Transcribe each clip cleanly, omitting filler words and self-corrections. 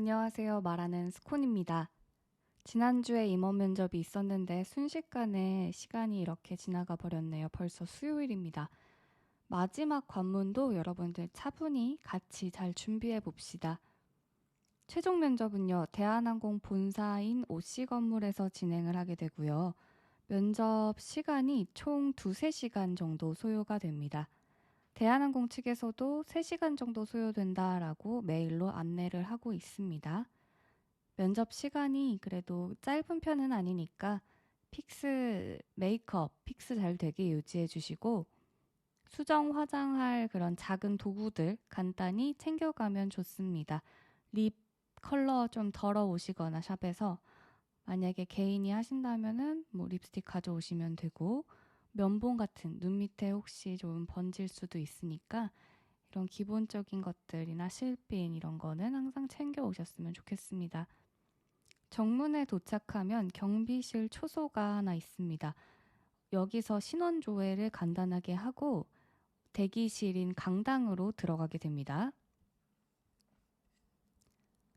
안녕하세요. 말하는 스콘입니다. 지난주에 임원 면접이 있었는데 순식간에 시간이 이렇게 지나가 버렸네요. 벌써 수요일입니다. 마지막 관문도 여러분들 차분히 같이 잘 준비해 봅시다. 최종 면접은요, 대한항공 본사인 OC 건물에서 진행을 하게 되고요. 면접 시간이 총 2~3시간 정도 소요가 됩니다. 대한항공 측에서도 3시간 정도 소요된다라고 메일로 안내를 하고 있습니다. 면접 시간이 그래도 짧은 편은 아니니까 메이크업 픽스 잘 되게 유지해 주시고 수정 화장할 그런 작은 도구들 간단히 챙겨가면 좋습니다. 립 컬러 좀 덜어오시거나 샵에서 만약에 개인이 하신다면은 뭐 립스틱 가져오시면 되고 면봉 같은 눈 밑에 혹시 좀 번질 수도 있으니까 이런 기본적인 것들이나 실핀 이런 거는 항상 챙겨 오셨으면 좋겠습니다. 정문에 도착하면 경비실 초소가 하나 있습니다. 여기서 신원 조회를 간단하게 하고 대기실인 강당으로 들어가게 됩니다.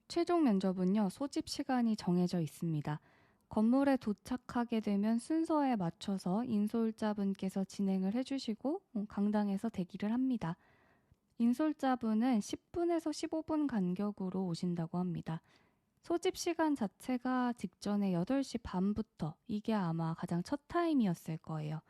최종 면접은요, 소집 시간이 정해져 있습니다. 건물에 도착하게 되면 순서에 맞춰서 인솔자분께서 진행을 해주시고 강당에서 대기를 합니다. 인솔자분은 10분에서 15분 간격으로 오신다고 합니다. 소집 시간 자체가 직전에 8시 반부터 이게 아마 가장 첫 타임이었을 거예요.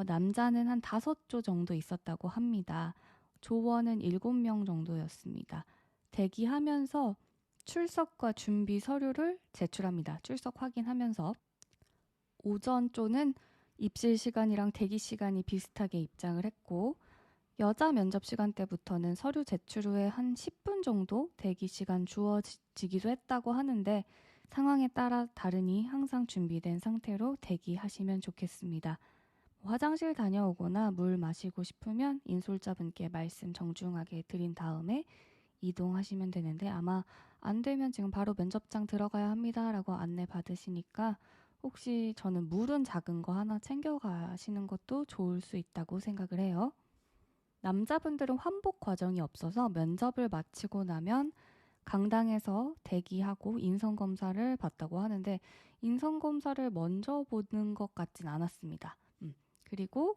남자는 한 5조 정도 있었다고 합니다. 조원은 7명 정도였습니다. 대기하면서 출석과 준비 서류를 제출합니다. 출석 확인하면서 오전 조는 입실 시간이랑 대기 시간이 비슷하게 입장을 했고 여자 면접 시간대부터는 서류 제출 후에 한 10분 정도 대기 시간 주어지기도 했다고 하는데 상황에 따라 다르니 항상 준비된 상태로 대기하시면 좋겠습니다. 화장실 다녀오거나 물 마시고 싶으면 인솔자분께 말씀 정중하게 드린 다음에 이동하시면 되는데 아마 안 되면 지금 바로 면접장 들어가야 합니다 라고 안내 받으시니까 혹시 저는 물은 작은 거 하나 챙겨가시는 것도 좋을 수 있다고 생각을 해요. 남자분들은 환복 과정이 없어서 면접을 마치고 나면 강당에서 대기하고 인성검사를 받다고 하는데 인성검사를 먼저 보는 것 같진 않았습니다. 그리고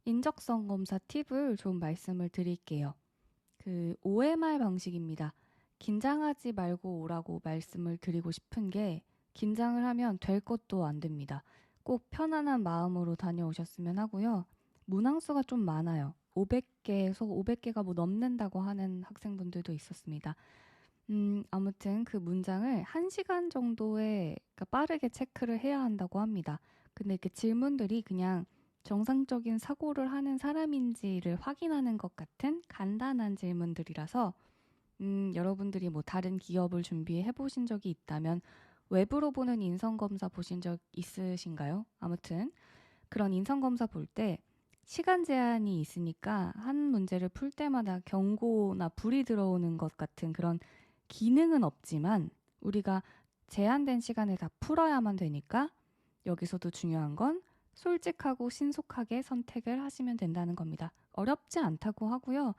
인적성 검사 팁을 좀 말씀을 드릴게요. 그 OMR 방식입니다. 긴장하지 말고 오라고 말씀을 드리고 싶은 게 긴장을 하면 될 것도 안 됩니다. 꼭 편안한 마음으로 다녀오셨으면 하고요. 문항수가 좀 많아요. 500개에서 500개가 뭐 넘는다고 하는 학생분들도 있었습니다. 아무튼 그 문장을 1시간 정도에 그러니까 빠르게 체크를 해야 한다고 합니다. 근데 그 질문들이 그냥 정상적인 사고를 하는 사람인지를 확인하는 것 같은 간단한 질문들이라서 여러분들이 뭐 다른 기업을 준비해 보신 적이 있다면 외부로 보는 인성검사 보신 적 있으신가요? 아무튼 그런 인성검사 볼 때 시간 제한이 있으니까 한 문제를 풀 때마다 경고나 불이 들어오는 것 같은 그런 기능은 없지만 우리가 제한된 시간에 다 풀어야만 되니까 여기서도 중요한 건 솔직하고 신속하게 선택을 하시면 된다는 겁니다. 어렵지 않다고 하고요.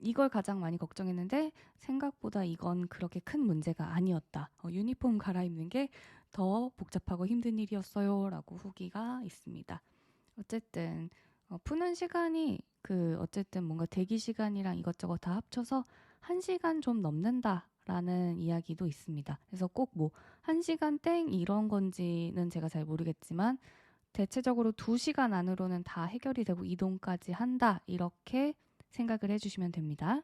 이걸 가장 많이 걱정했는데 생각보다 이건 그렇게 큰 문제가 아니었다. 유니폼 갈아입는 게 더 복잡하고 힘든 일이었어요. 라고 후기가 있습니다. 어쨌든 푸는 시간이 어쨌든 뭔가 대기 시간이랑 이것저것 다 합쳐서 1시간 좀 넘는다라는 이야기도 있습니다. 그래서 꼭 뭐 1시간 땡 이런 건지는 제가 잘 모르겠지만 대체적으로 2시간 안으로는 다 해결이 되고 이동까지 한다. 이렇게 생각을 해주시면 됩니다.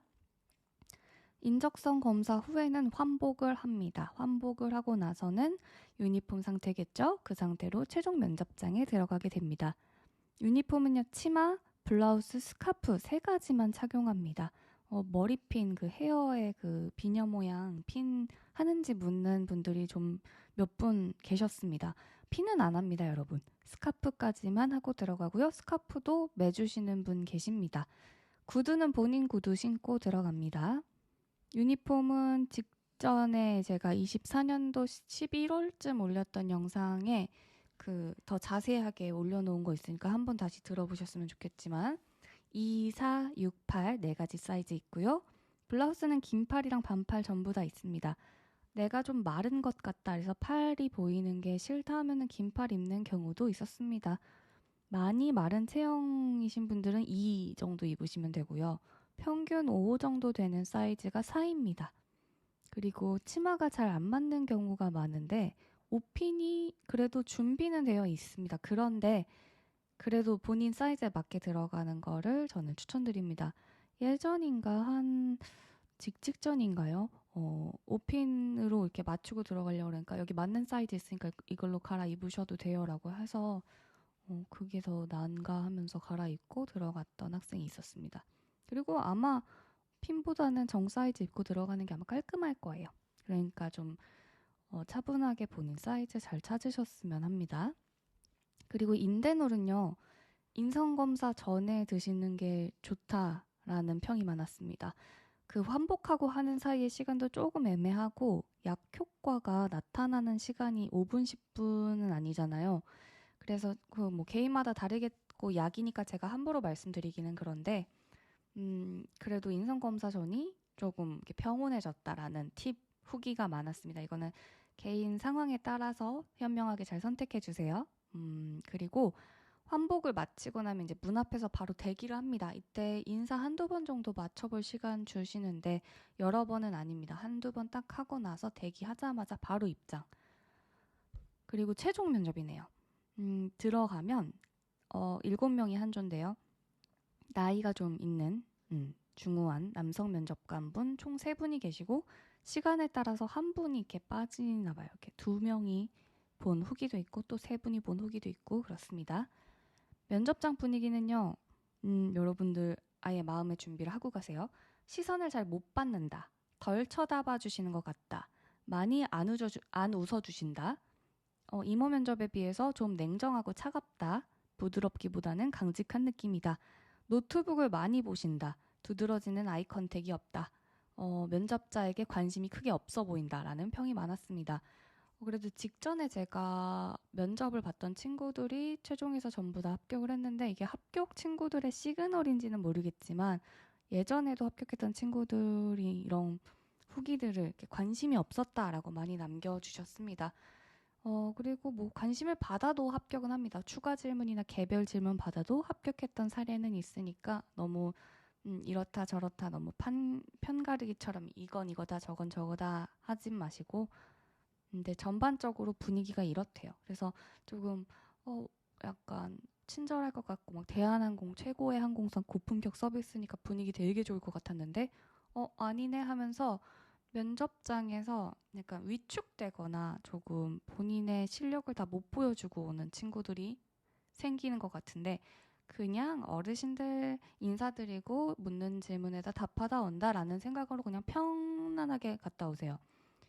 인적성 검사 후에는 환복을 합니다. 환복을 하고 나서는 유니폼 상태겠죠? 그 상태로 최종 면접장에 들어가게 됩니다. 유니폼은요, 치마, 블라우스, 스카프 3가지만 착용합니다. 머리핀, 그 헤어에 그 비녀 모양 핀 하는지 묻는 분들이 좀 몇 분 계셨습니다. 핀은 안 합니다, 여러분. 스카프까지만 하고 들어가고요. 스카프도 매주시는 분 계십니다. 구두는 본인 구두 신고 들어갑니다. 유니폼은 직전에 제가 24년도 11월쯤 올렸던 영상에 더 자세하게 올려놓은 거 있으니까 한번 다시 들어보셨으면 좋겠지만 2, 4, 6, 8 4가지 사이즈 있고요. 블라우스는 긴팔이랑 반팔 전부 다 있습니다. 내가 좀 마른 것 같다 해서 팔이 보이는 게 싫다 하면은 긴 팔 입는 경우도 있었습니다. 많이 마른 체형이신 분들은 2 정도 입으시면 되고요. 평균 5 정도 되는 사이즈가 4입니다. 그리고 치마가 잘 안 맞는 경우가 많은데 옷핀이 그래도 준비는 되어 있습니다. 그런데 그래도 본인 사이즈에 맞게 들어가는 거를 저는 추천드립니다. 예전인가 한 직전인가요? 옷핀으로 이렇게 맞추고 들어가려고 그러니까 여기 맞는 사이즈 있으니까 이걸로 갈아입으셔도 돼요라고 해서 그게 더 나은가 하면서 갈아입고 들어갔던 학생이 있었습니다. 그리고 아마 핀보다는 정 사이즈 입고 들어가는 게 아마 깔끔할 거예요. 그러니까 좀 차분하게 본인 사이즈 잘 찾으셨으면 합니다. 그리고 인대놀은요. 인성검사 전에 드시는 게 좋다라는 평이 많았습니다. 그 환복하고 하는 사이의 시간도 조금 애매하고 약 효과가 나타나는 시간이 5분, 10분은 아니잖아요. 그래서 그 뭐 개인마다 다르겠고 약이니까 제가 함부로 말씀드리기는 그런데 그래도 인성검사 전이 조금 이렇게 평온해졌다라는 팁 후기가 많았습니다. 이거는 개인 상황에 따라서 현명하게 잘 선택해 주세요. 그리고 환복을 마치고 나면 이제 문 앞에서 바로 대기를 합니다. 이때 인사 한두 번 정도 맞춰볼 시간 주시는데 여러 번은 아닙니다. 한두 번 딱 하고 나서 대기하자마자 바로 입장. 그리고 최종 면접이네요. 들어가면 7명이 한 조인데요. 나이가 좀 있는 중후한 남성 면접관분 총 3분이 계시고 시간에 따라서 한 분이 이렇게 빠지나 봐요. 이렇게 2명이 본 후기도 있고 또 3분이 본 후기도 있고 그렇습니다. 면접장 분위기는요. 여러분들 아예 마음의 준비를 하고 가세요. 시선을 잘 못 받는다. 덜 쳐다봐 주시는 것 같다. 많이 안 웃어주신다. 임원 면접에 비해서 좀 냉정하고 차갑다. 부드럽기보다는 강직한 느낌이다. 노트북을 많이 보신다. 두드러지는 아이 컨택이 없다. 면접자에게 관심이 크게 없어 보인다라는 평이 많았습니다. 그래도 직전에 제가 면접을 봤던 친구들이 최종에서 전부 다 합격을 했는데 이게 합격 친구들의 시그널인지는 모르겠지만 예전에도 합격했던 친구들이 이런 후기들을 이렇게 관심이 없었다라고 많이 남겨주셨습니다. 그리고 뭐 관심을 받아도 합격은 합니다. 추가 질문이나 개별 질문 받아도 합격했던 사례는 있으니까 너무 이렇다 저렇다 너무 편가르기처럼 이건 이거다 저건 저거다 하진 마시고 근데 전반적으로 분위기가 이렇대요. 그래서 조금 약간 친절할 것 같고 막 대한항공 최고의 항공사 고품격 서비스니까 분위기 되게 좋을 것 같았는데 아니네 하면서 면접장에서 약간 위축되거나 조금 본인의 실력을 다 못 보여주고 오는 친구들이 생기는 것 같은데 그냥 어르신들 인사드리고 묻는 질문에다 답하다 온다라는 생각으로 그냥 편안하게 갔다 오세요.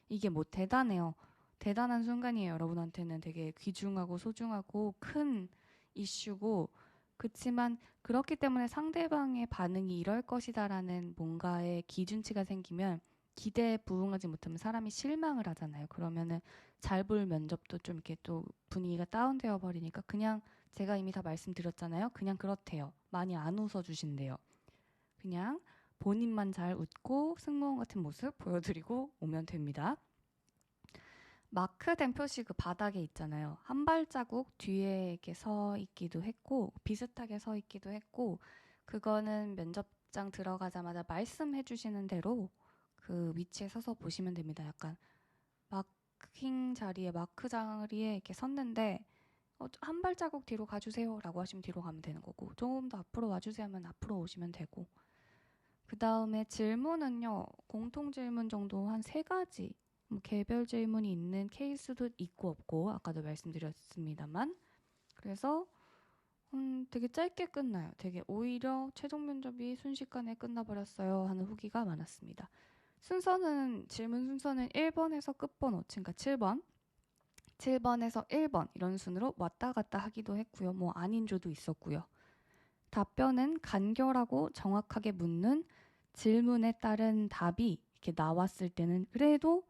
이게 뭐 대단해요. 대단한 순간이에요. 여러분한테는 되게 귀중하고 소중하고 큰 이슈고 그렇지만 그렇기 때문에 상대방의 반응이 이럴 것이다라는 뭔가의 기준치가 생기면 기대에 부응하지 못하면 사람이 실망을 하잖아요. 그러면은 잘 볼 면접도 좀 이렇게 또 분위기가 다운되어 버리니까 그냥 제가 이미 다 말씀드렸잖아요. 그냥 그렇대요. 많이 안 웃어주신대요. 그냥 본인만 잘 웃고 승무원 같은 모습 보여드리고 오면 됩니다. 마크된 표시 그 바닥에 있잖아요. 한 발자국 뒤에 이렇게 서 있기도 했고 비슷하게 서 있기도 했고 그거는 면접장 들어가자마자 말씀해 주시는 대로 그 위치에 서서 보시면 됩니다. 약간 마킹 자리에 마크 자리에 이렇게 섰는데 한 발자국 뒤로 가주세요 라고 하시면 뒤로 가면 되는 거고 조금 더 앞으로 와주세요 하면 앞으로 오시면 되고 그 다음에 질문은요 공통 질문 정도 한 3가지 뭐 개별 질문이 있는 케이스도 있고 없고 아까도 말씀드렸습니다만 그래서 되게 짧게 끝나요. 되게 오히려 최종 면접이 순식간에 끝나버렸어요 하는 후기가 많았습니다. 질문 순서는 1번에서 끝번호, 그러니까 7번, 7번에서 1번 이런 순으로 왔다 갔다 하기도 했고요. 뭐 아닌 조도 있었고요. 답변은 간결하고 정확하게 묻는 질문에 따른 답이 이렇게 나왔을 때는 그래도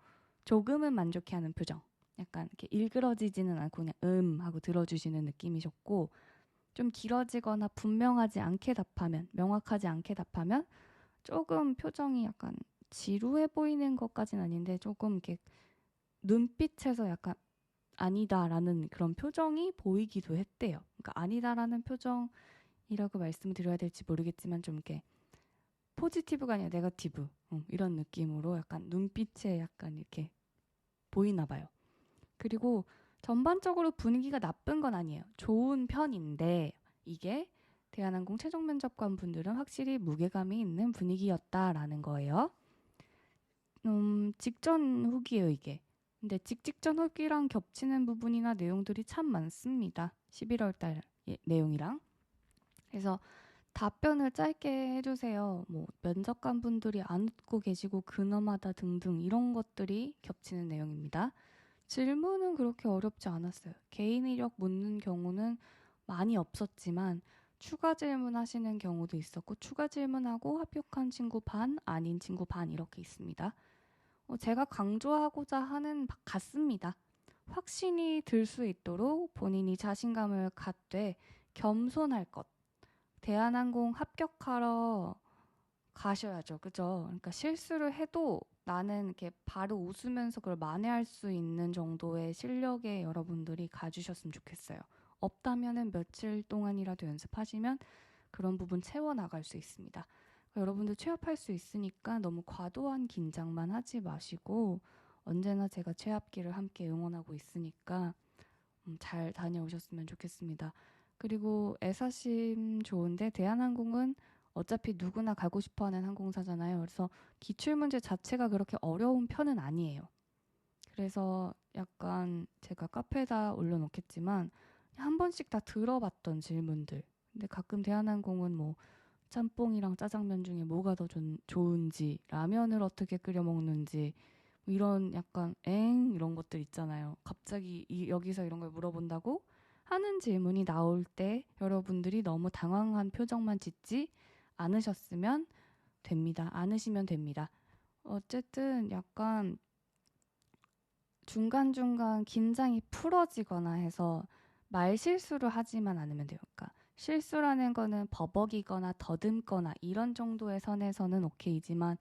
조금은 만족해하는 표정. 약간 이렇게 일그러지지는 않고 그냥 하고 들어주시는 느낌이셨고 좀 길어지거나 분명하지 않게 답하면 명확하지 않게 답하면 조금 표정이 약간 지루해 보이는 것까진 아닌데 조금 이렇게 눈빛에서 약간 아니다라는 그런 표정이 보이기도 했대요. 그러니까 아니다라는 표정이라고 말씀을 드려야 될지 모르겠지만 좀 이렇게 포지티브가 아니라 네거티브 이런 느낌으로 약간 눈빛에 약간 이렇게 보이나 봐요. 그리고 전반적으로 분위기가 나쁜 건 아니에요. 좋은 편인데 이게 대한항공 최종 면접관 분들은 확실히 무게감이 있는 분위기였다라는 거예요. 직전 후기예요, 이게. 근데 직전 후기랑 겹치는 부분이나 내용들이 참 많습니다. 11월 달 내용이랑. 그래서 답변을 짧게 해주세요. 뭐 면접관 분들이 안 웃고 계시고 근엄하다 등등 이런 것들이 겹치는 내용입니다. 질문은 그렇게 어렵지 않았어요. 개인 이력 묻는 경우는 많이 없었지만 추가 질문하시는 경우도 있었고 추가 질문하고 합격한 친구 반, 아닌 친구 반 이렇게 있습니다. 제가 강조하고자 하는 같습니다. 확신이 들 수 있도록 본인이 자신감을 갖되 겸손할 것. 대한항공 합격하러 가셔야죠. 그죠? 그러니까 실수를 해도 나는 이렇게 바로 웃으면서 그걸 만회할 수 있는 정도의 실력의 여러분들이 가주셨으면 좋겠어요. 없다면은 며칠 동안이라도 연습하시면 그런 부분 채워나갈 수 있습니다. 그러니까 여러분들 취업할 수 있으니까 너무 과도한 긴장만 하지 마시고 언제나 제가 취업기를 함께 응원하고 있으니까 잘 다녀오셨으면 좋겠습니다. 그리고 애사심 좋은데 대한항공은 어차피 누구나 가고 싶어하는 항공사잖아요. 그래서 기출문제 자체가 그렇게 어려운 편은 아니에요. 그래서 약간 제가 카페에다 올려놓겠지만 한 번씩 다 들어봤던 질문들. 근데 가끔 대한항공은 뭐 짬뽕이랑 짜장면 중에 뭐가 더 좋은지, 라면을 어떻게 끓여 먹는지, 뭐 이런 약간 이런 것들 있잖아요. 갑자기 여기서 이런 걸 물어본다고 하는 질문이 나올 때 여러분들이 너무 당황한 표정만 짓지 않으셨으면 됩니다. 않으시면 됩니다. 어쨌든 약간 중간중간 긴장이 풀어지거나 해서 말 실수를 하지만 않으면 돼요. 그러니까 실수라는 거는 버벅이거나 더듬거나 이런 정도의 선에서는 오케이지만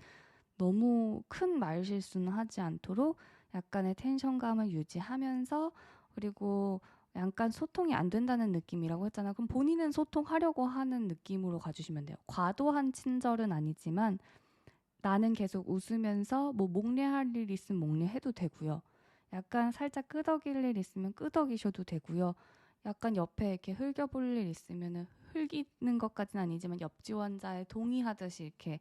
너무 큰 말 실수는 하지 않도록 약간의 텐션감을 유지하면서 그리고 약간 소통이 안 된다는 느낌이라고 했잖아요. 그럼 본인은 소통하려고 하는 느낌으로 가주시면 돼요. 과도한 친절은 아니지만 나는 계속 웃으면서 뭐 목례할 일 있으면 목례해도 되고요. 약간 살짝 끄덕일 일 있으면 끄덕이셔도 되고요. 약간 옆에 이렇게 흘겨볼 일 있으면 흘기는 것까지는 아니지만 옆 지원자에 동의하듯이 이렇게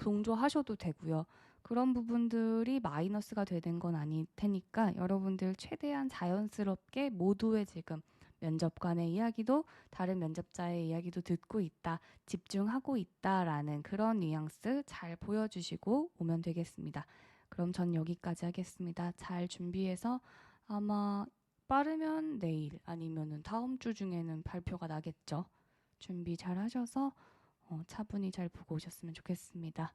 동조하셔도 되고요. 그런 부분들이 마이너스가 되는 건 아닐 테니까 여러분들 최대한 자연스럽게 모두의 지금 면접관의 이야기도 다른 면접자의 이야기도 듣고 있다, 집중하고 있다라는 그런 뉘앙스 잘 보여주시고 오면 되겠습니다. 그럼 전 여기까지 하겠습니다. 잘 준비해서 아마 빠르면 내일 아니면은 다음 주 중에는 발표가 나겠죠. 준비 잘 하셔서 차분히 잘 보고 오셨으면 좋겠습니다.